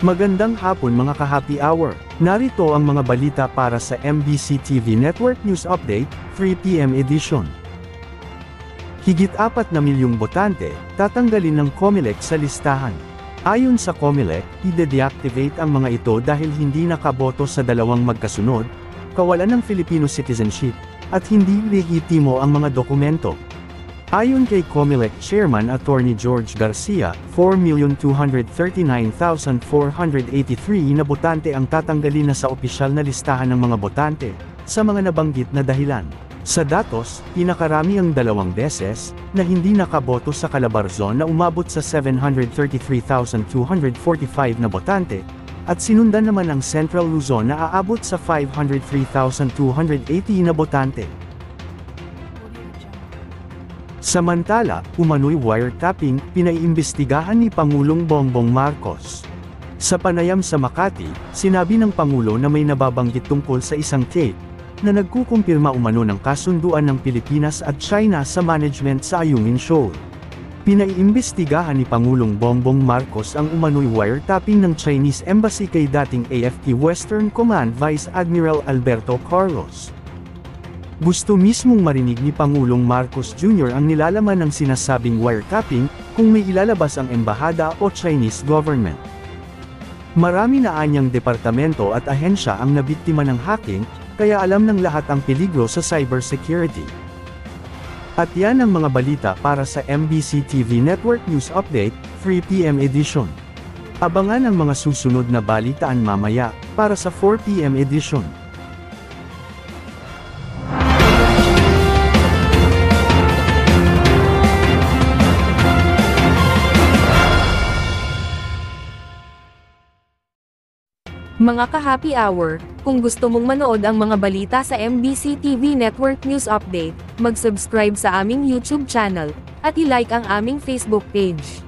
Magandang hapon mga ka-happy hour. Narito ang mga balita para sa MBC TV Network News Update, 3 PM edition. Higit 4 na milyong botante, tatanggalin ng COMELEC sa listahan. Ayon sa COMELEC, i-deactivate ang mga ito dahil hindi nakaboto sa dalawang magkasunod, kawalan ng Filipino citizenship, at hindi lehitimo ang mga dokumento. Ayon kay COMELEC Chairman Attorney George Garcia, 4,239,483 na botante ang tatanggalin na sa opisyal na listahan ng mga botante, sa mga nabanggit na dahilan. Sa datos, pinakarami ang 2 beses, na hindi nakaboto sa Calabarzon na umabot sa 733,245 na botante, at sinundan naman ang Central Luzon na aabot sa 503,280 na botante. Samantala, umano'y wiretapping, pinaiimbestigahan ni Pangulong Bongbong Marcos. Sa panayam sa Makati, sinabi ng Pangulo na may nababanggit tungkol sa isang tape, na nagkukumpirma umano ng kasunduan ng Pilipinas at China sa management sa Ayungin Shoal. Pinaiimbestigahan ni Pangulong Bongbong Marcos ang umano'y wiretapping ng Chinese Embassy kay dating AFP Western Command Vice Admiral Alberto Carlos. Gusto mismong marinig ni Pangulong Marcos Jr. ang nilalaman ng sinasabing wiretapping, kung may ilalabas ang embahada o Chinese government. Marami na anyang departamento at ahensya ang nabiktima ng hacking, kaya alam ng lahat ang peligro sa cybersecurity. At yan ang mga balita para sa MBC TV Network News Update, 3 PM edition. Abangan ang mga susunod na balitaan mamaya, para sa 4 PM edition. Mga ka-happy hour, kung gusto mong manood ang mga balita sa MBC TV Network News Update, mag-subscribe sa aming YouTube channel, at i-like ang aming Facebook page.